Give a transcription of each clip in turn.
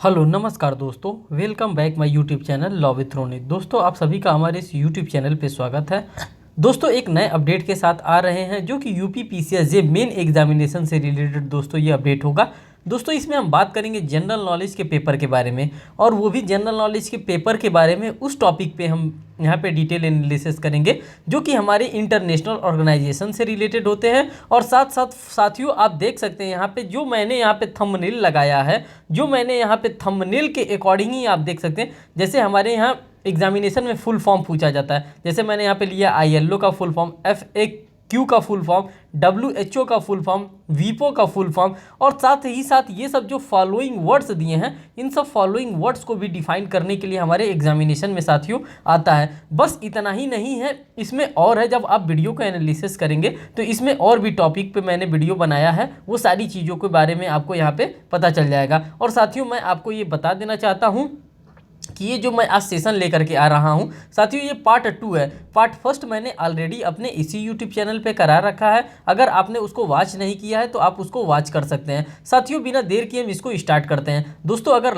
Hello नमस्कार दोस्तों, welcome back my YouTube channel law with Ronit. दोस्तों आप सभी का हमारे इस यूट्यूब चैनल पे स्वागत है। दोस्तों एक नए अपडेट के साथ आ रहे हैं जो कि यूपी पीसीएस मेन एग्जामिनेशन से रिलेटेड दोस्तों ये अपडेट होगा। दोस्तों इसमें हम बात करेंगे जनरल नॉलेज के पेपर के बारे में, और वो भी जनरल नॉलेज के पेपर के बारे में उस टॉपिक पे हम यहाँ पे डिटेल एनालिसिस करेंगे जो कि हमारे इंटरनेशनल ऑर्गेनाइजेशन से रिलेटेड होते हैं। और साथ साथ साथियों आप देख सकते हैं यहाँ पे जो मैंने यहाँ पे थंबनेल लगाया है, जो मैंने यहाँ पे थंबनेल के अकॉर्डिंग ही आप देख सकते हैं। जैसे हमारे यहाँ एग्जामिनेशन में फुल फॉर्म पूछा जाता है, जैसे मैंने यहाँ पे लिया ILO का फुल फॉर्म, FAQ का फुल फॉर्म, WHO का फुल फॉर्म, वीपो का फुल फॉर्म, और साथ ही साथ ये सब जो फॉलोइंग वर्ड्स दिए हैं इन सब फॉलोइंग वर्ड्स को भी डिफाइन करने के लिए हमारे एग्जामिनेशन में साथियों आता है। बस इतना ही नहीं है, इसमें और है। जब आप वीडियो का एनालिसिस करेंगे तो इसमें और भी टॉपिक पे मैंने वीडियो बनाया है, वो सारी चीज़ों के बारे में आपको यहाँ पे पता चल जाएगा। और साथियों मैं आपको ये बता देना चाहता हूँ कि ये जो मैं आज सेशन लेकर के आ रहा हूँ साथियों, ये पार्ट 2 है। पार्ट फर्स्ट मैंने ऑलरेडी अपने इसी यूट्यूब चैनल पे करा रखा है। अगर आपने उसको वॉच नहीं किया है तो आप उसको वॉच कर सकते हैं। साथियों बिना देर किए हम इसको स्टार्ट करते हैं। दोस्तों अगर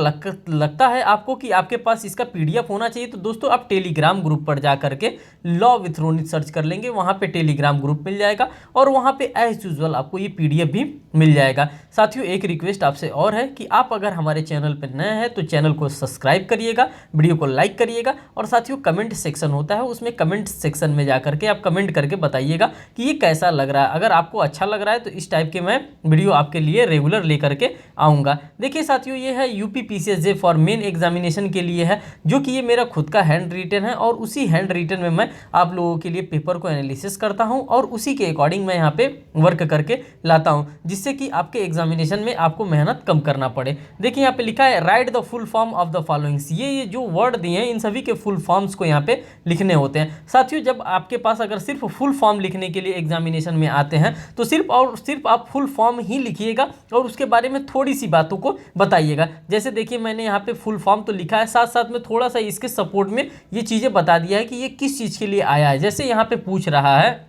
लगता है आपको कि आपके पास इसका PDF होना चाहिए तो दोस्तों आप टेलीग्राम ग्रुप पर जा करके लॉ विथ रोनित सर्च कर लेंगे, वहाँ पर टेलीग्राम ग्रुप मिल जाएगा और वहाँ पर एज यूजुअल आपको ये PDF भी मिल जाएगा। साथियों एक रिक्वेस्ट आपसे और है कि आप अगर हमारे चैनल पर नए हैं तो चैनल को सब्सक्राइब करिएगा, वीडियो को लाइक करिएगा, और साथियों कमेंट सेक्शन होता है, उसमें कमेंट सेक्शन में जाकर के आप कमेंट करके बताइएगा कि ये कैसा लग रहा है। अगर आपको अच्छा लग रहा है तो इस टाइप के मैं वीडियो आपके लिए रेगुलर लेकर के आऊँगा। देखिए साथियों ये है UP PCS for main examination के लिए है, जो कि ये मेरा खुद का हैंड रिटन है, और उसी हैंड रिटन में मैं आप लोगों के लिए पेपर को एनालिसिस करता हूँ और उसी के अकॉर्डिंग मैं यहाँ पे वर्क करके लाता हूँ, जिससे कि आपके एग्जामिनेशन में आपको मेहनत कम करना पड़े। देखिए यहाँ पे लिखा है right the full form of the followings. ये जो वर्ड दिए हैं इन सभी के फुल फॉर्म्स को यहाँ पे लिखने होते हैं। साथियों जब आपके पास अगर सिर्फ फुल फॉर्म लिखने के लिए एग्जामिनेशन में आते हैं तो सिर्फ और सिर्फ आप फुल फॉर्म ही लिखिएगा और उसके बारे में थोड़ी सी बातों को बताइएगा। जैसे देखिए मैंने यहाँ पे फुल फॉर्म तो लिखा है, साथ साथ में थोड़ा सा इसके सपोर्ट में ये चीज़ें बता दिया है कि ये किस चीज़ के लिए आया है। जैसे यहाँ पे पूछ रहा है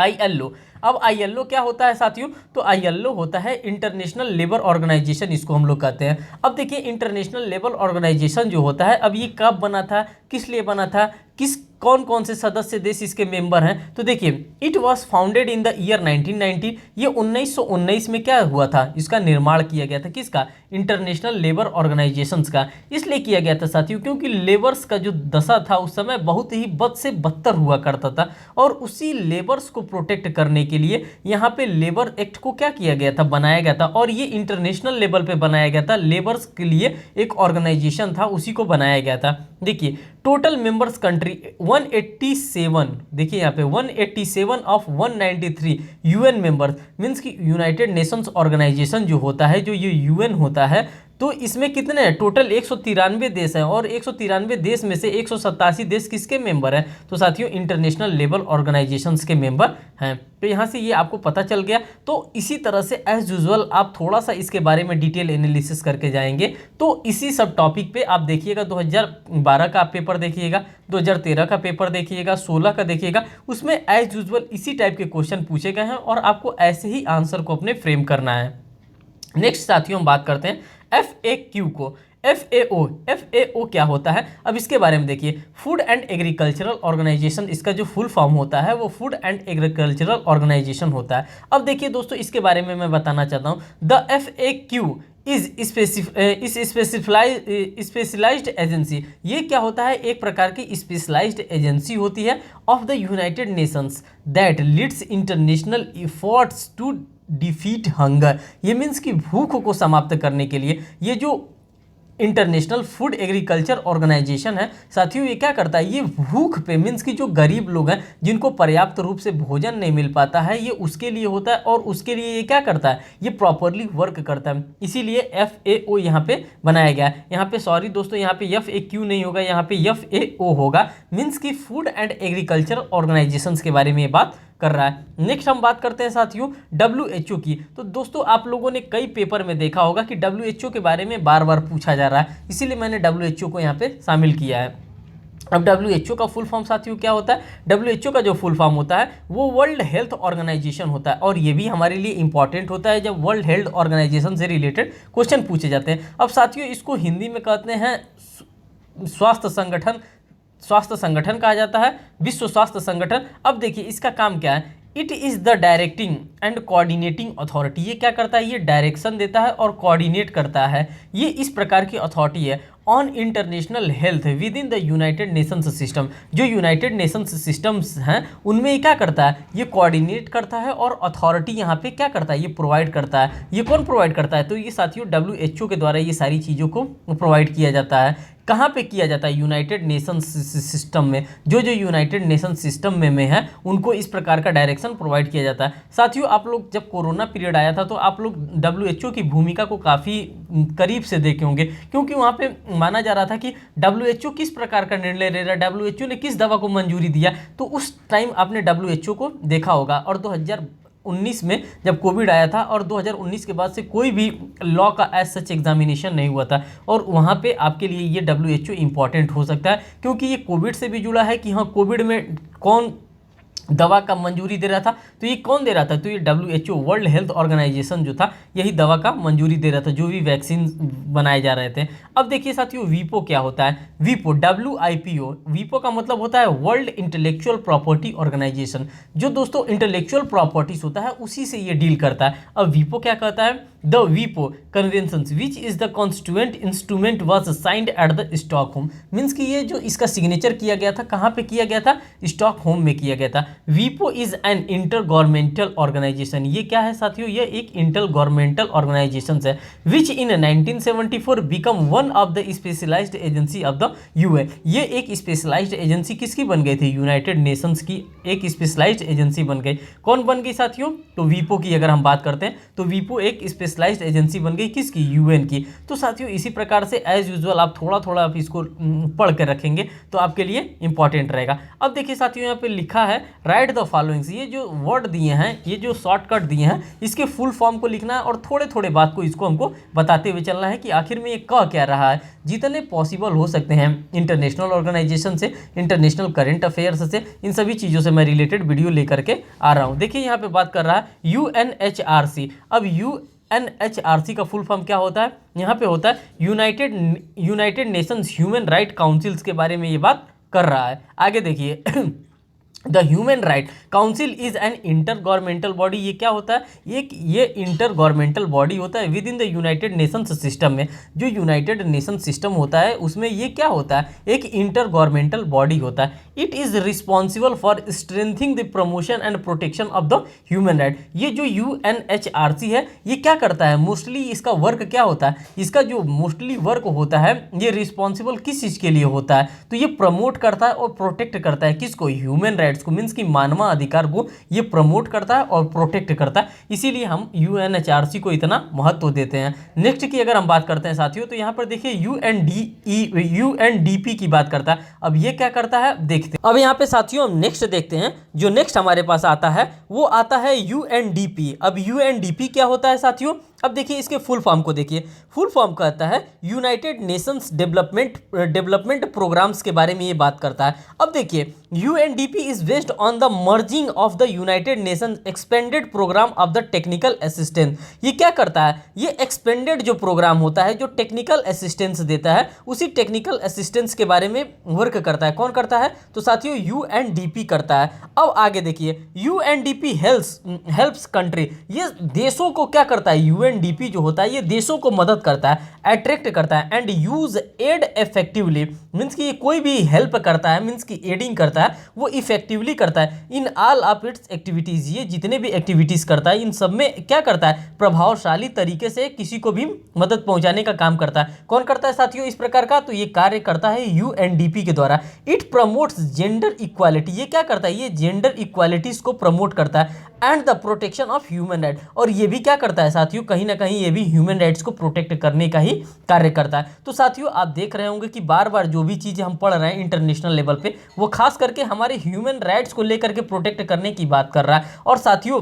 ILO। अब ILO क्या होता है साथियों? तो ILO होता है इंटरनेशनल लेबर ऑर्गेनाइजेशन, इसको हम लोग कहते हैं। अब देखिए इंटरनेशनल लेबर ऑर्गेनाइजेशन जो होता है, अब ये कब बना था, किस लिए बना था, कौन कौन से सदस्य देश इसके मेंबर हैं? तो देखिए it was founded in the year 1990। ये 1919 में क्या हुआ था, इसका निर्माण किया गया था। किसका? इंटरनेशनल लेबर ऑर्गेनाइजेशंस का। इसलिए किया गया था साथियों क्योंकि लेबर्स का जो दशा था उस समय बहुत ही बद से बदतर हुआ करता था, और उसी लेबर्स को प्रोटेक्ट करने के लिए यहाँ पे लेबर एक्ट को क्या किया गया था, बनाया गया था। और ये इंटरनेशनल लेवल पे बनाया गया था, लेबर्स के लिए एक ऑर्गेनाइजेशन था, उसी को बनाया गया था। देखिए टोटल मेंबर्स कंट्री 187, देखिए यहाँ पे 187 ऑफ 193 UN मेंबर्स, मीन्स कि यूनाइटेड नेशंस ऑर्गेनाइजेशन जो होता है, जो ये UN होता है, तो इसमें कितने हैं टोटल 193 देश हैं, और 193 देश में से 187 देश किसके मेंबर हैं? तो साथियों इंटरनेशनल लेबर ऑर्गेनाइजेशंस के मेंबर हैं। तो यहाँ से ये आपको पता चल गया। तो इसी तरह से एज यूजुअल आप थोड़ा सा इसके बारे में डिटेल एनालिसिस करके जाएंगे तो इसी सब टॉपिक पे आप देखिएगा। 2012 का आप पेपर देखिएगा, 2013 का पेपर देखिएगा, 16 का देखिएगा, उसमें एज यूजुअल इसी टाइप के क्वेश्चन पूछे गए हैं और आपको ऐसे ही आंसर को अपने फ्रेम करना है। नेक्स्ट साथियों हम बात करते हैं FAQ को। FAO क्या होता है, अब इसके बारे में देखिए। फूड एंड एग्रीकल्चरल ऑर्गेनाइजेशन, इसका जो फुल फॉर्म होता है वो फूड एंड एग्रीकल्चरल ऑर्गेनाइजेशन होता है। अब देखिए दोस्तों इसके बारे में मैं बताना चाहता हूँ। The FAQ is specialised agency. ये क्या होता है, एक प्रकार की स्पेशलाइज्ड एजेंसी होती है of the United Nations that leads international efforts to defeat hunger. ये मीन्स कि भूख को समाप्त करने के लिए ये जो इंटरनेशनल फूड एग्रीकल्चर ऑर्गेनाइजेशन है साथियों, ये क्या करता है, ये भूख पे मीन्स कि जो गरीब लोग हैं जिनको पर्याप्त रूप से भोजन नहीं मिल पाता है, ये उसके लिए होता है, और उसके लिए ये क्या करता है, ये प्रॉपरली वर्क करता है। इसीलिए FAO यहाँ पे बनाया गया है। यहाँ पे सॉरी दोस्तों, यहाँ पे FAQ नहीं होगा, यहाँ पे FAO होगा, मीन्स कि फूड एंड एग्रीकल्चर ऑर्गेनाइजेशन के बारे में ये बात कर रहा है। नेक्स्ट हम बात करते हैं साथियों WHO की। तो दोस्तों आप लोगों ने कई पेपर में देखा होगा कि WHO के बारे में बार बार पूछा जा रहा है, इसीलिए मैंने WHO को यहाँ पे शामिल किया है। अब डब्ल्यू का फुल फॉर्म साथियों क्या होता है? डब्ल्यू का जो फुल फॉर्म होता है वो वर्ल्ड हेल्थ ऑर्गेनाइजेशन होता है, और ये भी हमारे लिए इंपॉर्टेंट होता है जब वर्ल्ड हेल्थ ऑर्गेनाइजेशन से रिलेटेड क्वेश्चन पूछे जाते हैं। अब साथियों इसको हिंदी में कहते हैं स्वास्थ्य संगठन, स्वास्थ्य संगठन कहा जाता है, विश्व स्वास्थ्य संगठन। अब देखिए इसका काम क्या है, it is the directing and coordinating authority. ये क्या करता है? ये डायरेक्शन देता है और कोऑर्डिनेट करता है। ये इस प्रकार की अथॉरिटी है on international health with in the United Nations system. जो यूनाइटेड नेशंस सिस्टम्स हैं उनमें ये क्या करता है? ये कोऑर्डिनेट करता है और अथॉरिटी यहाँ पे क्या करता है? ये प्रोवाइड करता है। ये कौन प्रोवाइड करता है? तो ये साथियों डब्ल्यूएचओ के द्वारा ये सारी चीज़ों को प्रोवाइड किया जाता है। कहाँ पे किया जाता है? यूनाइटेड नेशंस सिस्टम में। जो यूनाइटेड नेशन सिस्टम में है उनको इस प्रकार का डायरेक्शन प्रोवाइड किया जाता है। साथियों आप लोग जब कोरोना पीरियड आया था तो आप लोग डब्ल्यूएचओ की भूमिका को काफ़ी करीब से देखे होंगे, क्योंकि वहाँ पे माना जा रहा था कि डब्ल्यूएचओ किस प्रकार का निर्णय ले रहा है, डब्ल्यूएचओ ने किस दवा को मंजूरी दिया। तो उस टाइम आपने डब्ल्यूएचओ को देखा होगा। और 2019 में जब कोविड आया था और 2019 के बाद से कोई भी लॉ का एज सच एग्जामिनेशन नहीं हुआ था, और वहाँ पे आपके लिए ये डब्ल्यूएचओ इंपॉर्टेंट हो सकता है, क्योंकि ये कोविड से भी जुड़ा है कि हाँ कोविड में कौन दवा का मंजूरी दे रहा था। तो ये कौन दे रहा था? तो ये डब्ल्यूएचओ वर्ल्ड हेल्थ ऑर्गेनाइजेशन जो था यही दवा का मंजूरी दे रहा था, जो भी वैक्सीन बनाए जा रहे थे। अब देखिए साथियों वीपो क्या होता है? वीपो WIPO, वीपो का मतलब होता है वर्ल्ड इंटेलेक्चुअल प्रॉपर्टी ऑर्गेनाइजेशन। जो दोस्तों इंटेलेक्चुअल प्रॉपर्टीज होता है उसी से ये डील करता है। अब वीपो क्या कहता है? द वीपो convention which is the constituent instrument was signed at the Stockholm. Means कि ये जो इसका सिग्नेचर किया गया था कहाँ पे किया गया था? स्टॉकहोम में किया गया था। वीपो is an intergovernmental organisation. ये क्या है साथियों? ये एक इंटर गवर्नमेंटल ऑर्गेनाइजेशन है which in 1974 become one of the specialised agency of the UN. ये एक स्पेशलाइज्ड एजेंसी किसकी बन गई थी? यूनाइटेड नेशंस की एक स्पेशलाइज्ड एजेंसी बन गई। कौन बन गई साथियों? तो वीपो की अगर हम बात करते हैं तो वीपो एक स्पेशलाइज्ड एजेंसी बन गई किसकी? यूएन की। तो साथियों इसी प्रकार से एज यूजुअल आप थोड़ा थोड़ा आप इसको पढ़ कर रखेंगे तो आपके लिए इंपॉर्टेंट रहेगा। अब देखिए साथियों यहाँ पे लिखा है राइट द फॉलोइंग्स। ये जो वर्ड दिए हैं, ये जो शॉर्टकट दिए हैं, इसके फुल फॉर्म को लिखना है और थोड़े थोड़े बात को इसको हमको बताते हुए चलना है कि आखिर में ये कह क्या रहा है। जितने पॉसिबल हो सकते हैं इंटरनेशनल ऑर्गेनाइजेशन से, इंटरनेशनल करंट अफेयर्स से, इन सभी चीज़ों से मैं रिलेटेड वीडियो लेकर के आ रहा हूँ। देखिए यहाँ पे बात कर रहा है UNHRC। अब UNHRC का फुल फॉर्म क्या होता है? यहाँ पे होता है United Nations human right councils के बारे में ये बात कर रहा है। आगे देखिए the human right council is an inter governmental body. ये क्या होता है? ये इंटर गवर्नमेंटल बॉडी होता है with in the United Nations system में। जो यूनाइटेड नेशन सिस्टम होता है उसमें ये क्या होता है? एक इंटर गवर्नमेंटल बॉडी होता है। It is responsible for strengthening the promotion and protection of the human right. ये जो UNHRC है ये क्या करता है? मोस्टली इसका वर्क क्या होता है? इसका जो मोस्टली वर्क होता है ये रिस्पॉन्सिबल किस चीज़ के लिए होता है? तो ये प्रमोट करता है और प्रोटेक्ट करता है किसको? ह्यूमन राइट्स को। मीन्स कि मानवाधिकार को ये प्रमोट करता है और प्रोटेक्ट करता है, इसीलिए हम UNHRC को इतना महत्व देते हैं। नेक्स्ट की अगर हम बात करते हैं साथियों तो यहाँ पर देखिए UNDP की बात करता है। अब ये क्या करता है देखते हैं। अब यहाँ पे साथियों हम नेक्स्ट देखते हैं। जो नेक्स्ट हमारे पास आता है वो आता है UNDP। अब UNDP क्या होता है साथियों? अब देखिए इसके फुल फॉर्म को देखिए। फुल फॉर्म कहता है यूनाइटेड नेशंस डेवलपमेंट प्रोग्राम्स के बारे में ये बात करता है। अब देखिए UNDP is based on the merging of the United Nations expanded programme of the technical assistance. ये क्या करता है? ये एक्सपेंडेड जो प्रोग्राम होता है जो टेक्निकल असिस्टेंस देता है उसी टेक्निकल असिस्टेंस के बारे में वर्क करता है। कौन करता है? तो साथियों UNDP करता है। अब आगे देखिए UNDP हेल्प्स कंट्री। ये देशों को क्या करता है? UNDP जो होता है ये देशों को मदद करता है, अट्रैक्ट करता है and use aid effectively. Means कि कोई भी हेल्प करता है, मीन्स कि एडिंग करता है, वो इफेक्टिवली करता है in all of its activities. ये जितने भी एक्टिविटीज करता है इन सब में क्या करता है? प्रभावशाली तरीके से किसी को भी मदद पहुंचाने का काम करता है। कौन करता है साथियों इस प्रकार का? तो ये कार्य करता है UNDP के द्वारा। It promotes gender equality. ये क्या करता है? ये जेंडर इक्वालिटीज को प्रमोट करता है and the protection of human right. और ये भी क्या करता है साथियों? कहीं ना कहीं ये भी ह्यूमन राइट्स को प्रोटेक्ट करने का ही कार्य करता है। तो साथियों आप देख रहे होंगे कि बार बार जो भी चीज़ें हम पढ़ रहे हैं इंटरनेशनल लेवल पे वो खास करके हमारे ह्यूमन राइट्स को लेकर के प्रोटेक्ट करने की बात कर रहा है। और साथियों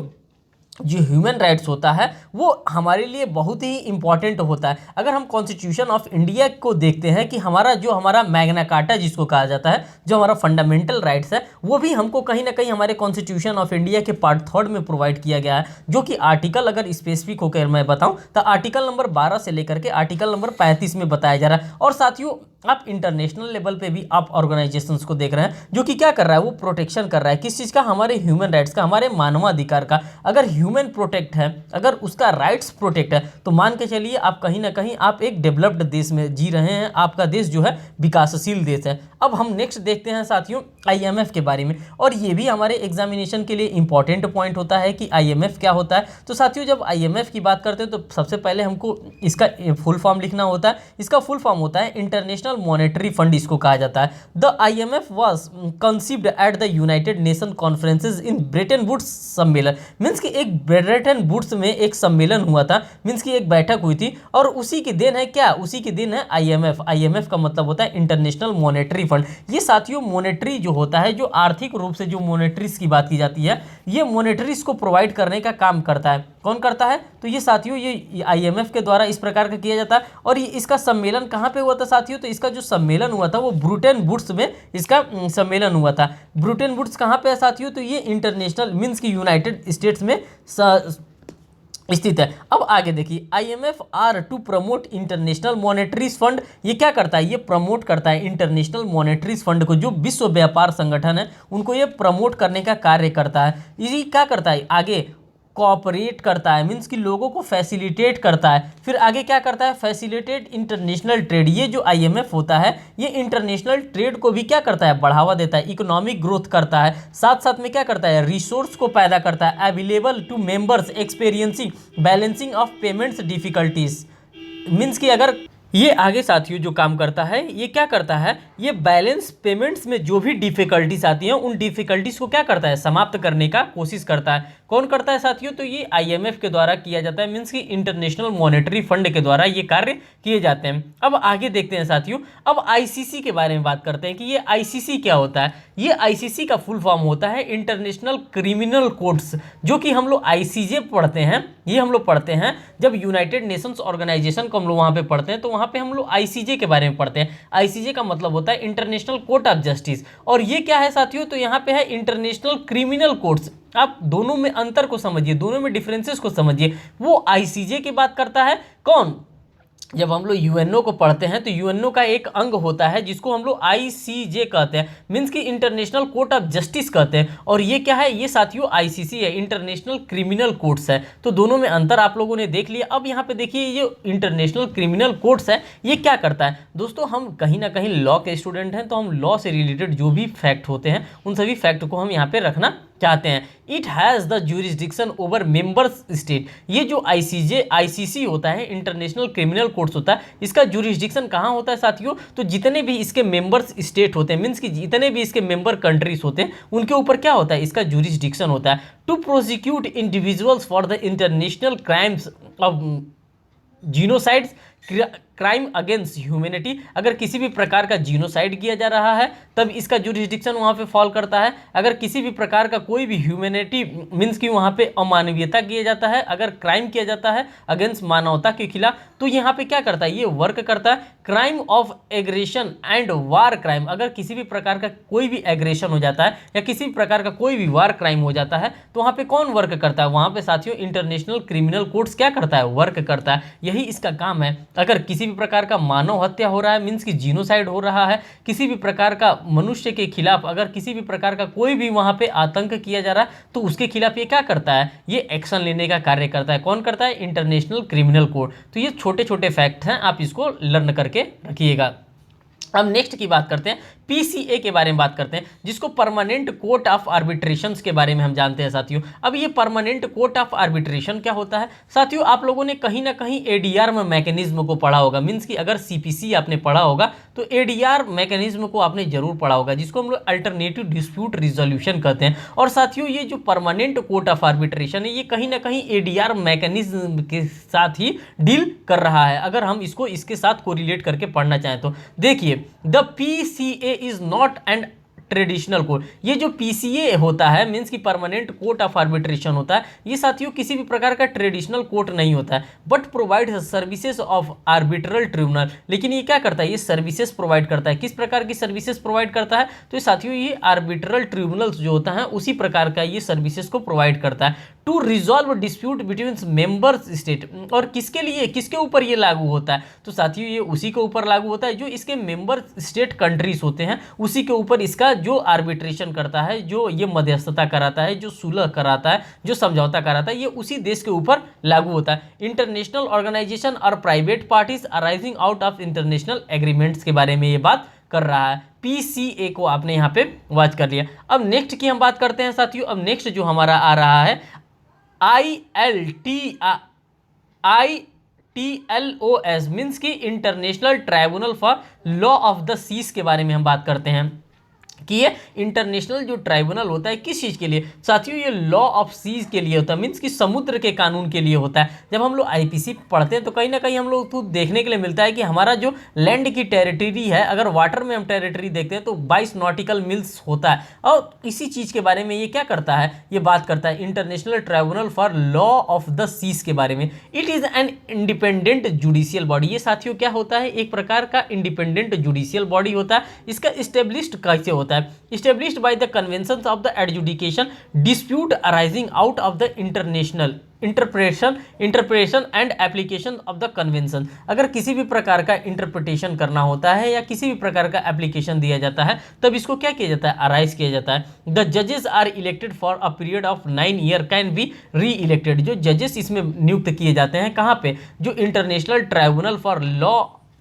जो ह्यूमन राइट्स होता है वो हमारे लिए बहुत ही इंपॉर्टेंट होता है। अगर हम कॉन्स्टिट्यूशन ऑफ इंडिया को देखते हैं कि हमारा मैग्ना कार्टा जिसको कहा जाता है, जो हमारा फंडामेंटल राइट्स है, वो भी हमको कहीं ना कहीं हमारे कॉन्स्टिट्यूशन ऑफ इंडिया के पार्ट 3 में प्रोवाइड किया गया है। जो कि आर्टिकल अगर स्पेसिफिक होकर मैं बताऊं तो आर्टिकल नंबर 12 से लेकर के आर्टिकल नंबर 35 में बताया जा रहा है। और साथियों आप इंटरनेशनल लेवल पे भी आप ऑर्गेनाइजेशंस को देख रहे हैं जो कि क्या कर रहा है, वो प्रोटेक्शन कर रहा है किस चीज़ का, हमारे ह्यूमन राइट्स का, हमारे मानवाधिकार का। अगर ह्यूमन प्रोटेक्ट है, अगर उसका राइट्स प्रोटेक्ट है, तो मान के चलिए आप कहीं ना कहीं आप एक डेवलप्ड देश में जी रहे हैं, आपका देश जो है विकासशील देश है। अब हम नेक्स्ट देखते हैं साथियों IMF के बारे में, और ये भी हमारे एग्जामिनेशन के लिए इंपॉर्टेंट पॉइंट होता है कि IMF क्या होता है। तो साथियों जब IMF की बात करते हैं तो सबसे पहले हमको इसका फुल फॉर्म लिखना होता है। इसका फुल फॉर्म होता है इंटरनेशनल मॉनेटरी फंड, इसको कहा जाता है। The IMF was conceived at the United Nation conferences in Bretton Woods सम्मेलन। मीन्स कि एक ब्रेटन वुड्स में एक सम्मेलन हुआ था, मीन्स की एक बैठक हुई थी, और उसी के दिन है क्या, उसी के दिन है IMF। IMF का मतलब होता है इंटरनेशनल मॉनेटरी फंड। ये साथियों मॉनेटरी जो होता है, जो आर्थिक रूप से जो मॉनेटरीज की बात की जाती है, ये मॉनेटरीज को प्रोवाइड करने का काम करता है। कौन करता है, तो ये साथियों ये IMF के द्वारा इस प्रकार का किया जाता है। और ये इसका सम्मेलन कहाँ पे हुआ था साथियों, तो इसका जो सम्मेलन हुआ था वो ब्रूटन वुड्स में इसका सम्मेलन हुआ था। ब्रूटन वुड्स कहाँ पे है साथियों, तो ये इंटरनेशनल मीन्स की यूनाइटेड स्टेट्स में स्थित है। अब आगे देखिए, IMF are to promote international monetaries fund. ये क्या करता है, ये प्रमोट करता है इंटरनेशनल मॉनेटरीज फंड को, जो विश्व व्यापार संगठन है उनको ये प्रमोट करने का कार्य करता है। ये क्या करता है, आगे कोऑपरेट करता है, मीन्स कि लोगों को फैसिलिटेट करता है। फिर आगे क्या करता है, फैसिलिटेट इंटरनेशनल ट्रेड। ये जो IMF होता है ये इंटरनेशनल ट्रेड को भी क्या करता है, बढ़ावा देता है, इकोनॉमिक ग्रोथ करता है। साथ साथ में क्या करता है, रिसोर्स को पैदा करता है, available to members experiencing balancing of payments difficulties. Means कि अगर ये आगे साथियों जो काम करता है, ये क्या करता है, ये बैलेंस पेमेंट्स में जो भी डिफिकल्टीज आती हैं उन डिफिकल्टीज को क्या करता है, समाप्त करने का कोशिश करता है। कौन करता है साथियों, तो ये IMF के द्वारा किया जाता है, मीन्स कि इंटरनेशनल मॉनेटरी फंड के द्वारा ये कार्य किए जाते हैं। अब आगे देखते हैं साथियों, अब ICC के बारे में बात करते हैं कि ये ICC क्या होता है। ये ICC का फुल फॉर्म होता है इंटरनेशनल क्रिमिनल कोर्ट्स, जो कि हम लोग ICJ पढ़ते हैं। ये हम लोग पढ़ते हैं जब यूनाइटेड नेशंस ऑर्गेनाइजेशन को हम लोग वहाँ पे पढ़ते हैं, तो वहाँ पे हम लोग ICJ के बारे में पढ़ते हैं। ICJ का मतलब होता है इंटरनेशनल कोर्ट ऑफ जस्टिस। और ये क्या है साथियों, तो यहाँ पे है इंटरनेशनल क्रिमिनल कोर्ट्स। आप दोनों में अंतर को समझिए, दोनों में डिफरेंसेस को समझिए। वो ICJ की बात करता है, कौन, जब हम लोग UNO को पढ़ते हैं तो UNO का एक अंग होता है जिसको हम लोग ICJ कहते हैं, मीन्स की इंटरनेशनल कोर्ट ऑफ जस्टिस कहते हैं। और ये क्या है, ये साथियों ICC है, इंटरनेशनल क्रिमिनल कोर्ट्स है। तो दोनों में अंतर आप लोगों ने देख लिया। अब यहाँ पे देखिए, ये इंटरनेशनल क्रिमिनल कोर्ट्स है, ये क्या करता है दोस्तों, हम कहीं ना कहीं लॉ के स्टूडेंट हैं, तो हम लॉ से रिलेटेड जो भी फैक्ट होते हैं उन सभी फैक्ट को हम यहाँ पे रखना चाहते हैं। It has the jurisdiction over members state. ये जो ICC होता है, इंटरनेशनल क्रिमिनल कोर्ट्स होता है, इसका ज्यूरिसडिक्शन कहाँ होता है साथियों, तो जितने भी इसके मेंबर्स स्टेट होते हैं, मीन्स कि जितने भी इसके मेंबर कंट्रीज होते हैं उनके ऊपर क्या होता है, इसका ज्यूरिसडिक्शन होता है। To prosecute individuals for the international crimes of genocides, crime against humanity. अगर किसी भी प्रकार का जीनोसाइड किया जा रहा है तब इसका जुरिस्डिक्शन वहाँ पे फॉल करता है। अगर किसी भी प्रकार का कोई भी ह्यूमैनिटी मीन्स कि वहाँ पे अमानवीयता किया जाता है, अगर क्राइम किया जाता है अगेंस्ट मानवता के खिलाफ, तो यहाँ पे क्या करता है, ये वर्क करता है। Crime of aggression and war crime. अगर किसी भी प्रकार का कोई भी एग्रेशन हो जाता है या किसी भी प्रकार का कोई भी वार क्राइम हो जाता है तो वहाँ पे कौन वर्क करता है, वहाँ पे साथियों इंटरनेशनल क्रिमिनल कोर्ट्स क्या करता है, वर्क करता है। यही इसका काम है। अगर किसी भी प्रकार का मानव हत्या हो रहा है, मीन्स कि जीनोसाइड हो रहा है, किसी भी प्रकार का मनुष्य के खिलाफ अगर किसी भी प्रकार का कोई भी वहाँ पे आतंक किया जा रहा है तो उसके खिलाफ ये क्या करता है, ये एक्शन लेने का कार्य करता है। कौन करता है, इंटरनेशनल क्रिमिनल कोर्ट। तो ये छोटे छोटे फैक्ट हैं, आप इसको लर्न करके रखिएगा। अब नेक्स्ट की बात करते हैं, PCA के बारे में बात करते हैं, जिसको परमानेंट कोर्ट ऑफ आर्बिट्रेशंस के बारे में हम जानते हैं साथियों। अब ये परमानेंट कोर्ट ऑफ आर्बिट्रेशन क्या होता है साथियों, आप लोगों ने कहीं ना कहीं ADR में मैकेनिज्म को पढ़ा होगा। मीन्स कि अगर CPC आपने पढ़ा होगा तो ADR मैकेनिज्म को आपने जरूर पढ़ा होगा, जिसको हम लोग अल्टरनेटिव डिस्प्यूट रिजोल्यूशन कहते हैं। और साथियों ये जो परमानेंट कोर्ट ऑफ आर्बिट्रेशन है ये कहीं ना कहीं ADR मैकेनिज्म के साथ ही डील कर रहा है। अगर हम इसको इसके साथ कोरिलेट करके पढ़ना चाहें तो देखिए, the PCA is not an traditional court. ये जो पीसीए होता है मीन्स की परमानेंट कोर्ट ऑफ आर्बिट्रेशन होता है, ये साथियों किसी भी प्रकार का ट्रेडिशनल कोर्ट नहीं होता है, but provide services of arbitral tribunal. लेकिन ये क्या करता है, ये सर्विसेज प्रोवाइड करता है। किस प्रकार की सर्विसेज प्रोवाइड करता है, तो ये साथियों ये आर्बिट्रल ट्रिब्यूनल्स जो होता है उसी प्रकार का ये सर्विसेज को प्रोवाइड करता है to resolve dispute between members state. और किसके लिए, किसके ऊपर ये लागू होता है, तो साथियों ये उसी के ऊपर लागू होता है जो इसके मेंबर स्टेट कंट्रीज होते हैं, उसी के ऊपर इसका जो आर्बिट्रेशन करता है, जो ये मध्यस्थता कराता है, जो सुलह कराता है, जो समझौता कराता है, ये उसी देश के ऊपर लागू होता है। इंटरनेशनल ऑर्गेनाइजेशन और private parties arising out of international agreements के बारे में ये बात कर रहा है। पीसीए को आपने यहाँ पे वॉच कर लिया। अब नेक्स्ट की हम बात करते हैं साथियों। अब नेक्स्ट जो हमारा आ रहा है ILTLOS मीन्स की international tribunal for law of the seas के बारे में हम बात करते हैं कि ये इंटरनेशनल जो ट्राइब्यूनल होता है किस चीज़ के लिए, साथियों ये लॉ ऑफ सीज के लिए होता है, मीन्स कि समुद्र के कानून के लिए होता है। जब हम लोग आईपीसी पढ़ते हैं तो कहीं ना कहीं हम लोग तो देखने के लिए मिलता है कि हमारा जो लैंड की टेरिटरी है, अगर वाटर में हम टेरिटरी देखते हैं तो 22 नॉटिकल मिल्स होता है। और इसी चीज़ के बारे में ये क्या करता है, ये बात करता है international tribunal for law of the seas के बारे में। It is an independent judicial body. ये साथियों क्या होता है, एक प्रकार का इंडिपेंडेंट जुडिशियल बॉडी होता है। इसका इस्टेब्लिश्ड कैसे होता है, established by the conventions of the adjudication dispute arising out of the international interpretation and application of the convention. अगर किसी भी प्रकार का इंटरप्रिटेशन करना होता है या किसी भी प्रकार का एप्लीकेशन दिया जाता है तब इसको क्या किया जाता है, अराइज किया जाता है। द जजेस are elected for a period of 9 year can be re-elected. जो जजेस इसमें नियुक्त किए जाते हैं कहाँ पे, जो international tribunal for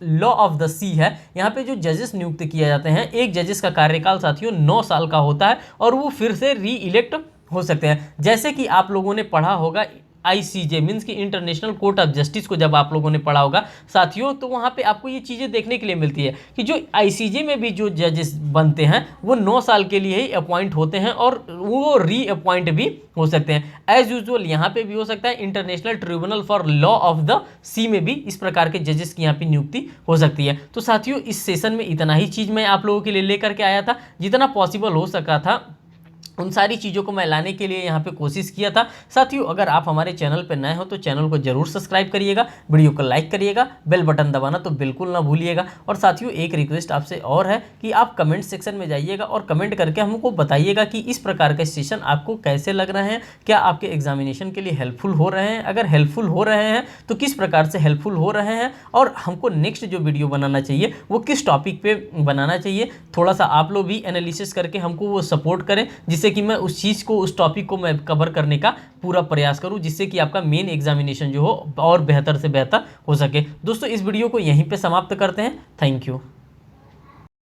law of the sea है, यहाँ पे जो जजेस नियुक्त किए जाते हैं, एक जजेस का कार्यकाल साथियों 9 साल का होता है और वो फिर से री इलेक्ट हो सकते हैं। जैसे कि आप लोगों ने पढ़ा होगा ICJ मीन्स की इंटरनेशनल कोर्ट ऑफ जस्टिस को जब आप लोगों ने पढ़ा होगा साथियों, तो वहाँ पे आपको ये चीज़ें देखने के लिए मिलती है कि जो ICJ में भी जो जजेस बनते हैं वो 9 साल के लिए ही अपॉइंट होते हैं और वो री अपॉइंट भी हो सकते हैं। एज यूजुअल यहाँ पे भी हो सकता है, international tribunal for law of the sea में भी इस प्रकार के जजेस की यहाँ पे नियुक्ति हो सकती है। तो साथियों इस सेशन में इतना ही चीज़ मैं आप लोगों के लिए लेकर के आया था, जितना पॉसिबल हो सका था उन सारी चीज़ों को मैं लाने के लिए यहाँ पे कोशिश किया था। साथियों अगर आप हमारे चैनल पर नए हो तो चैनल को जरूर सब्सक्राइब करिएगा, वीडियो को लाइक करिएगा, बेल बटन दबाना तो बिल्कुल ना भूलिएगा। और साथियों एक रिक्वेस्ट आपसे और है कि आप कमेंट सेक्शन में जाइएगा और कमेंट करके हमको बताइएगा कि इस प्रकार के सेशन आपको कैसे लग रहे हैं, क्या आपके एग्जामिनेशन के लिए हेल्पफुल हो रहे हैं। अगर हेल्पफुल हो रहे हैं तो किस प्रकार से हेल्पफुल हो रहे हैं और हमको नेक्स्ट जो वीडियो बनाना चाहिए वो किस टॉपिक पे बनाना चाहिए, थोड़ा सा आप लोग भी एनालिसिस करके हमको वो सपोर्ट करें, जिससे कि मैं उस चीज़ को, उस टॉपिक को मैं कवर करने का पूरा प्रयास करूं, जिससे कि आपका मेन एग्जामिनेशन जो हो और बेहतर से बेहतर हो सके। दोस्तों इस वीडियो को यहीं पे समाप्त करते हैं। Thank you.